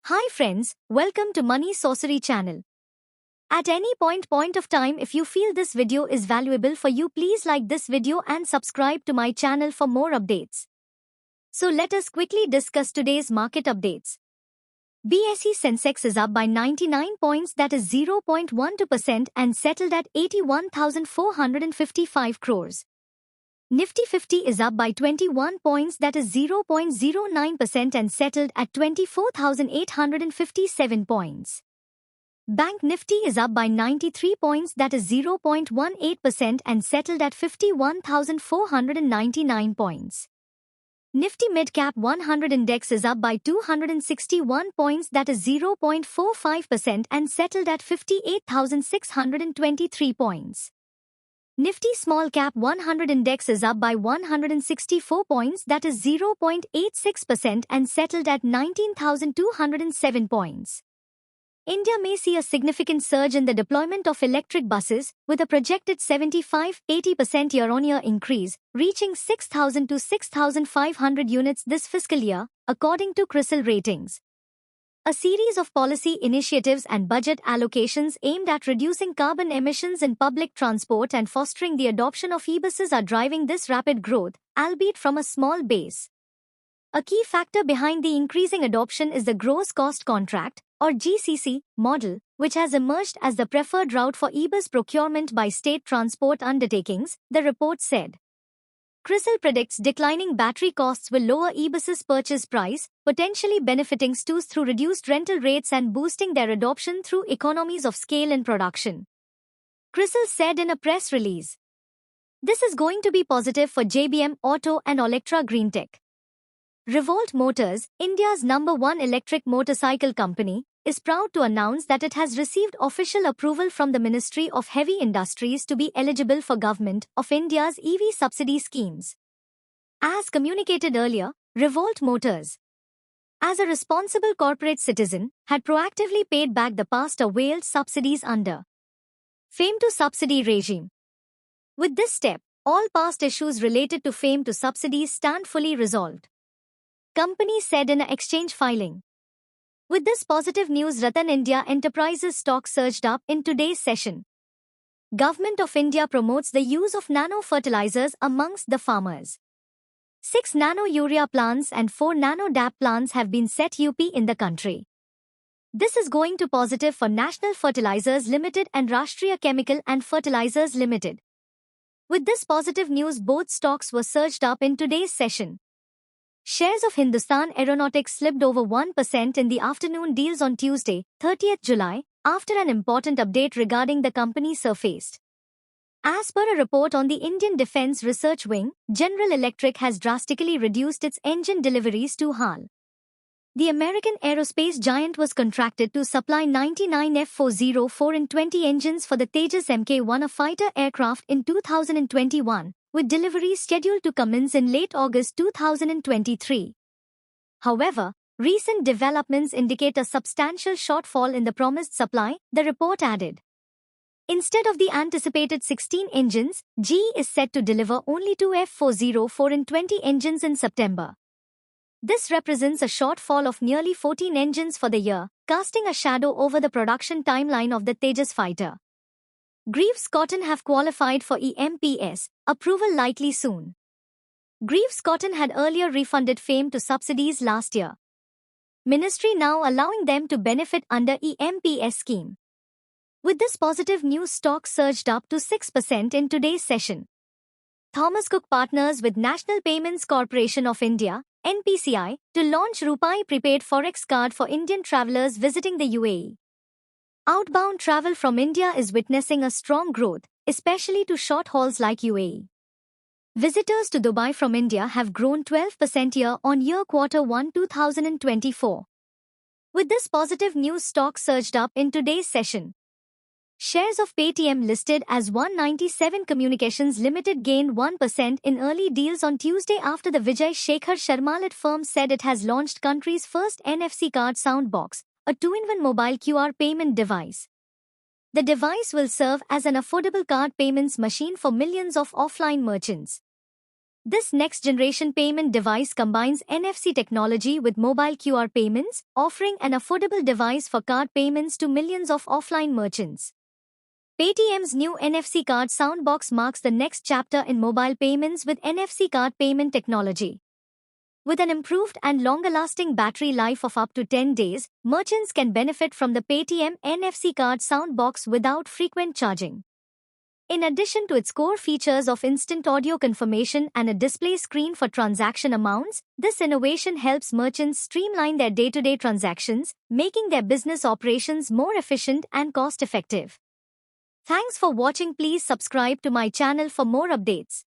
Hi friends, welcome to Money Sorcery channel. At any point of time, if you feel this video is valuable for you, please like this video and subscribe to my channel for more updates. So let us quickly discuss today's market updates. BSE Sensex is up by 99 points, that is 0.12%, and settled at 81,455 crores. Nifty 50 is up by 21 points, that is 0.09%, and settled at 24,857 points. Bank Nifty is up by 93 points, that is 0.18%, and settled at 51,499 points. Nifty Mid Cap 100 Index is up by 261 points, that is 0.45%, and settled at 58,623 points. Nifty Small Cap 100 Index is up by 164 points, that is 0.86%, and settled at 19,207 points. India may see a significant surge in the deployment of electric buses, with a projected 75-80% year-on-year increase, reaching 6,000 to 6,500 units this fiscal year, according to CRISIL ratings. A series of policy initiatives and budget allocations aimed at reducing carbon emissions in public transport and fostering the adoption of e-buses are driving this rapid growth, albeit from a small base. A key factor behind the increasing adoption is the Gross Cost Contract, or GCC, model, which has emerged as the preferred route for e-bus procurement by state transport undertakings, the report said. CRISIL predicts declining battery costs will lower e-buses' purchase price, potentially benefiting STUs through reduced rental rates and boosting their adoption through economies of scale in production. CRISIL said in a press release. This is going to be positive for JBM Auto and Olectra Greentech. Revolt Motors, India's #1 electric motorcycle company, is proud to announce that it has received official approval from the Ministry of Heavy Industries to be eligible for Government of India's EV subsidy schemes. As communicated earlier, Revolt Motors, as a responsible corporate citizen, had proactively paid back the past availed subsidies under FAME to subsidy regime. With this step, all past issues related to FAME to subsidies stand fully resolved. Company said in an exchange filing. With this positive news, Ratan India Enterprises stock surged up in today's session. Government of India promotes the use of nano fertilizers amongst the farmers. 6 nano urea plants and 4 nano DAP plants have been set UP in the country. This is going to positive for National Fertilizers Limited and Rashtriya Chemical and Fertilizers Limited. With this positive news, both stocks were surged up in today's session. Shares of Hindustan Aeronautics slipped over 1% in the afternoon deals on Tuesday, 30th July, after an important update regarding the company surfaced. As per a report on the Indian Defence Research Wing, General Electric has drastically reduced its engine deliveries to HAL. The American aerospace giant was contracted to supply 99 F-404 and 20 engines for the Tejas Mk-1, a fighter aircraft, in 2021. With deliveries scheduled to commence in late August 2023. However, recent developments indicate a substantial shortfall in the promised supply, the report added. Instead of the anticipated 16 engines, GE is set to deliver only 2 F-404 and 20 engines in September. This represents a shortfall of nearly 14 engines for the year, casting a shadow over the production timeline of the Tejas fighter. Greaves Cotton have qualified for EMPS, approval likely soon. Greaves Cotton had earlier refunded FAME to subsidies last year. Ministry now allowing them to benefit under EMPS scheme. With this positive news, stock surged up to 6% in today's session. Thomas Cook partners with National Payments Corporation of India, NPCI, to launch Rupai Prepaid Forex Card for Indian travellers visiting the UAE. Outbound travel from India is witnessing a strong growth, especially to short hauls like UAE. Visitors to Dubai from India have grown 12% year-on-year Q1 2024. With this positive news, stock surged up in today's session. Shares of Paytm listed as 197 Communications Limited gained 1% in early deals on Tuesday after the Vijay Shekhar Sharmalit firm said it has launched country's first NFC card soundbox, a 2-in-1 mobile QR payment device. The device will serve as an affordable card payments machine for millions of offline merchants. This next-generation payment device combines NFC technology with mobile QR payments, offering an affordable device for card payments to millions of offline merchants. Paytm's new NFC card soundbox marks the next chapter in mobile payments with NFC card payment technology. With an improved and longer-lasting battery life of up to 10 days, merchants can benefit from the Paytm NFC card soundbox without frequent charging. In addition to its core features of instant audio confirmation and a display screen for transaction amounts, this innovation helps merchants streamline their day-to-day transactions, making their business operations more efficient and cost-effective. Thanks for watching. Please subscribe to my channel for more updates.